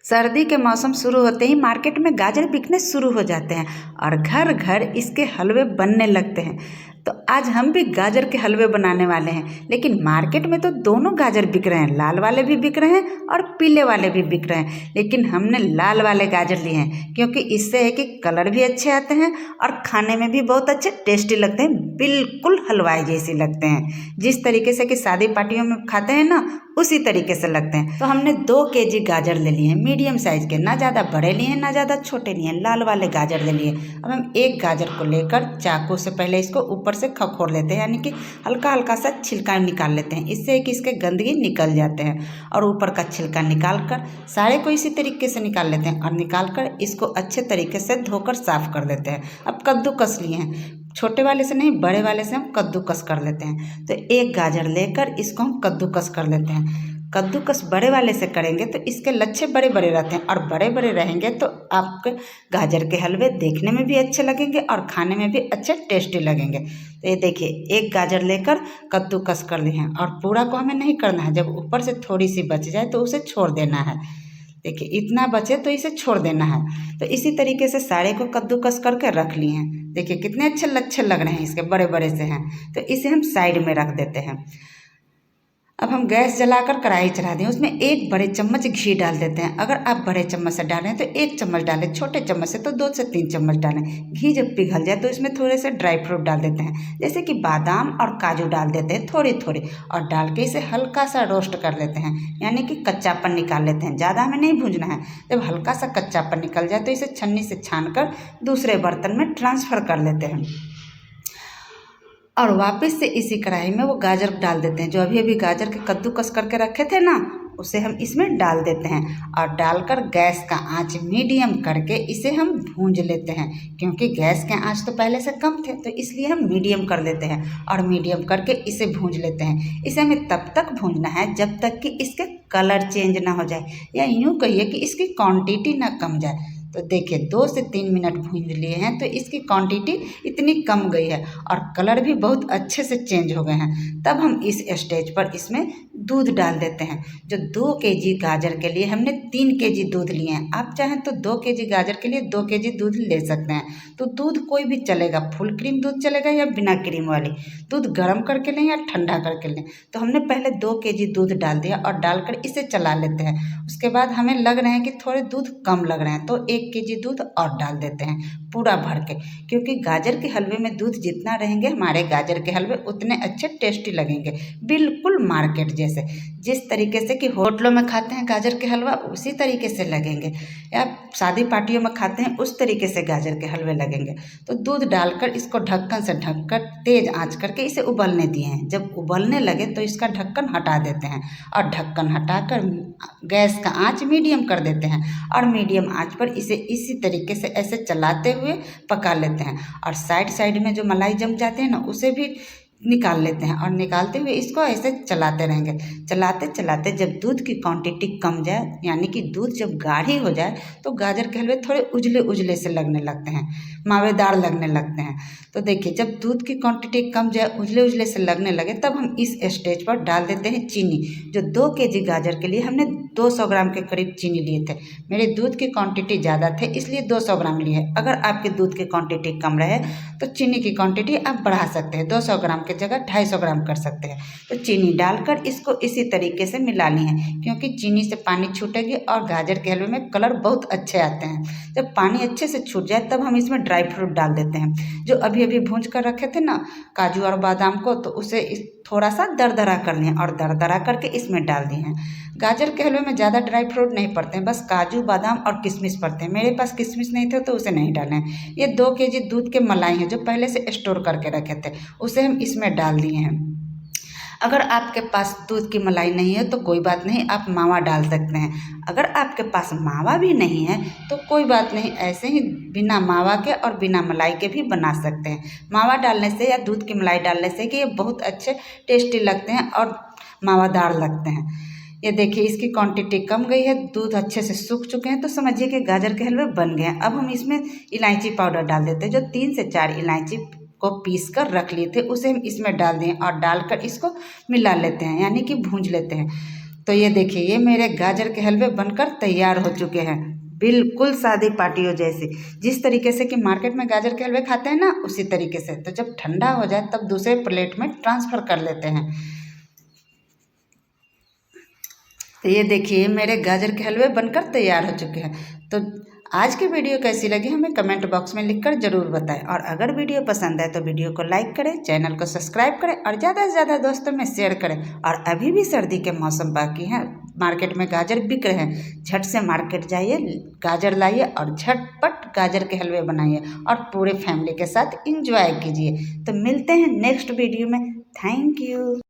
सर्दी के मौसम शुरू होते ही मार्केट में गाजर बिकने शुरू हो जाते हैं और घर घर इसके हलवे बनने लगते हैं। तो आज हम भी गाजर के हलवे बनाने वाले हैं, लेकिन मार्केट में तो दोनों गाजर बिक रहे हैं, लाल वाले भी बिक रहे हैं और पीले वाले भी बिक रहे हैं। लेकिन हमने लाल वाले गाजर लिए हैं क्योंकि इससे है कि कलर भी अच्छे आते हैं और खाने में भी बहुत अच्छे टेस्टी लगते हैं, बिल्कुल हलवाई जैसे लगते हैं। जिस तरीके से कि शादी पार्टियों में खाते हैं ना, उसी तरीके से लगते हैं। तो हमने 2 केजी गाजर ले लिए हैं, मीडियम साइज़ के, ना ज़्यादा बड़े लिए हैं ना ज़्यादा छोटे लिए हैं, लाल वाले गाजर ले लिए। अब हम एक गाजर को लेकर चाकू से पहले इसको ऊपर से खखोर लेते हैं, यानी कि हल्का हल्का सा छिलका निकाल लेते हैं। इससे कि इसके गंदगी निकल जाते हैं। और ऊपर का छिलका निकाल कर सारे को इसी तरीके से निकाल लेते हैं और निकाल कर इसको अच्छे तरीके से धोकर साफ़ कर देते हैं। अब कद्दूकस लिए हैं, छोटे वाले से नहीं बड़े वाले से हम कद्दूकस कर लेते हैं। तो एक गाजर लेकर इसको हम कद्दूकस कर लेते हैं। कद्दूकस बड़े वाले से करेंगे तो इसके लच्छे बड़े बड़े रहते हैं और बड़े बड़े रहेंगे तो आपके गाजर के हलवे देखने में भी अच्छे लगेंगे और खाने में भी अच्छे टेस्टी लगेंगे। तो ये देखिए, एक गाजर लेकर कद्दूकस कर लिए हैं और पूरा को हमें नहीं करना है। जब ऊपर से थोड़ी सी बच जाए तो उसे छोड़ देना है। देखिए, इतना बचे तो इसे छोड़ देना है। तो इसी तरीके से सारे को कद्दूकस करके रख लिए हैं। देखिए कितने अच्छे लच्छे लग रहे हैं, इसके बड़े बड़े से हैं। तो इसे हम साइड में रख देते हैं। अब हम गैस जलाकर कढ़ाई चढ़ा दें, उसमें 1 बड़े चम्मच घी डाल देते हैं। अगर आप बड़े चम्मच से डालें तो 1 चम्मच डालें, छोटे चम्मच से तो 2 से 3 चम्मच डालें। घी जब पिघल जाए तो इसमें थोड़े से ड्राई फ्रूट डाल देते हैं, जैसे कि बादाम और काजू डाल देते हैं थोड़ी थोड़ी, और डाल के इसे हल्का सा रोस्ट कर लेते हैं, यानी कि कच्चापन निकाल लेते हैं। ज़्यादा हमें नहीं भूनना है। जब हल्का सा कच्चापन निकल जाए तो इसे छन्नी से छान कर दूसरे बर्तन में ट्रांसफ़र कर लेते हैं और वापस से इसी कढ़ाई में वो गाजर डाल देते हैं। जो अभी अभी गाजर के कद्दूकस करके रखे थे ना, उसे हम इसमें डाल देते हैं और डालकर गैस का आंच मीडियम करके इसे हम भूंज लेते हैं। क्योंकि गैस के आंच तो पहले से कम थे, तो इसलिए हम मीडियम कर देते हैं और मीडियम करके इसे भूंज लेते हैं। इसे हमें तब तक भूंजना है जब तक कि इसके कलर चेंज ना हो जाए, या यूँ कहिए कि इसकी क्वांटिटी ना कम जाए। तो देखिए 2 से 3 मिनट भूंज लिए हैं तो इसकी क्वांटिटी इतनी कम गई है और कलर भी बहुत अच्छे से चेंज हो गए हैं। तब हम इस स्टेज पर इसमें दूध डाल देते हैं। जो 2 केजी गाजर के लिए हमने 3 केजी दूध लिए हैं। आप चाहें तो 2 केजी गाजर के लिए 2 केजी दूध ले सकते हैं। तो दूध कोई भी चलेगा, फुल क्रीम दूध चलेगा या बिना क्रीम वाली। दूध गर्म करके लें या ठंडा करके लें। तो हमने पहले 2 केजी दूध डाल दिया और डालकर इसे चला लेते हैं। उसके बाद हमें लग रहे हैं कि थोड़े दूध कम लग रहे हैं तो 1 केजी दूध और डाल देते हैं पूरा भर के। क्योंकि गाजर के हलवे में दूध जितना रहेंगे हमारे गाजर के हलवे उतने अच्छे टेस्टी लगेंगे, बिल्कुल मार्केट जैसे। जिस तरीके से कि होटलों में खाते हैं गाजर के हलवा उसी तरीके से लगेंगे, या शादी पार्टियों में खाते हैं उस तरीके से गाजर के हलवे लगेंगे। तो दूध डालकर इसको ढक्कन से ढककर तेज़ आंच करके इसे उबलने दिए हैं। जब उबलने लगे तो इसका ढक्कन हटा देते हैं और ढक्कन हटाकर गैस का आंच मीडियम कर देते हैं और मीडियम आंच पर इसे इसी तरीके से ऐसे चलाते हुए पका लेते हैं। और साइड साइड में जो मलाई जम जाते हैं ना, उसे भी निकाल लेते हैं और निकालते हुए इसको ऐसे चलाते रहेंगे। चलाते चलाते जब दूध की क्वांटिटी कम जाए, यानी कि दूध जब गाढ़ी हो जाए, तो गाजर के हलवे थोड़े उजले उजले से लगने लगते हैं, मावेदार लगने लगते हैं। तो देखिए, जब दूध की क्वांटिटी कम जाए, उजले उजले से लगने लगे, तब हम इस स्टेज पर डाल देते हैं चीनी। जो 2 केजी गाजर के लिए हमने 200 ग्राम के करीब चीनी लिए थे। मेरे दूध की क्वांटिटी ज़्यादा थे इसलिए 200 ग्राम लिए है। अगर आपके दूध की क्वांटिटी कम रहे तो चीनी की क्वांटिटी आप बढ़ा सकते हैं, 200 ग्राम की जगह 250 ग्राम कर सकते हैं। तो चीनी डालकर इसको इसी तरीके से मिलानी है, क्योंकि चीनी से पानी छूटेगी और गाजर के हलवे में कलर बहुत अच्छे आते हैं। जब पानी अच्छे से छूट जाए तब हम इसमें ड्राई फ्रूट डाल देते हैं। जो अभी अभी भूंज कर रखे थे ना काजू और बादाम को, तो उसे थोड़ा सा दरदरा कर लिए और दरदरा करके इसमें डाल दिए हैं। गाजर के हलवे में ज़्यादा ड्राई फ्रूट नहीं पड़ते हैं, बस काजू बादाम और किशमिश पड़ते हैं। मेरे पास किशमिश नहीं थे तो उसे नहीं डाले हैं। ये 2 केजी दूध के मलाई हैं जो पहले से स्टोर करके रखे थे, उसे हम इसमें डाल दिए हैं। अगर आपके पास दूध की मलाई नहीं है तो कोई बात नहीं, आप मावा डाल सकते हैं। अगर आपके पास मावा भी नहीं है तो कोई बात नहीं, ऐसे ही बिना मावा के और बिना मलाई के भी बना सकते हैं। मावा डालने से या दूध की मलाई डालने से कि ये बहुत अच्छे टेस्टी लगते हैं और मावादार लगते हैं। ये देखिए, इसकी क्वांटिटी कम गई है, दूध अच्छे से सूख चुके हैं, तो समझिए कि गाजर के हलवे बन गए हैं। अब हम इसमें इलायची पाउडर डाल देते हैं। जो 3 से 4 इलायची को पीस कर रख लिए थे उसे हम इसमें डाल दें और डालकर इसको मिला लेते हैं, यानी कि भूंज लेते हैं। तो ये देखिए, ये मेरे गाजर के हलवे बनकर तैयार हो चुके हैं, बिल्कुल शादी पार्टियों जैसे। जिस तरीके से कि मार्केट में गाजर के हलवे खाते हैं ना, उसी तरीके से। तो जब ठंडा हो जाए तब दूसरे प्लेट में ट्रांसफ़र कर लेते हैं। तो ये देखिए, मेरे गाजर के हलवे बनकर तैयार हो चुके हैं। तो आज की वीडियो कैसी लगी हमें कमेंट बॉक्स में लिखकर ज़रूर बताएं। और अगर वीडियो पसंद है तो वीडियो को लाइक करें, चैनल को सब्सक्राइब करें और ज़्यादा से ज़्यादा दोस्तों में शेयर करें। और अभी भी सर्दी के मौसम बाकी हैं, मार्केट में गाजर बिक रहे हैं। झट से मार्केट जाइए, गाजर लाइए और झटपट गाजर के हलवे बनाइए और पूरे फैमिली के साथ इंजॉय कीजिए। तो मिलते हैं नेक्स्ट वीडियो में। Thank you.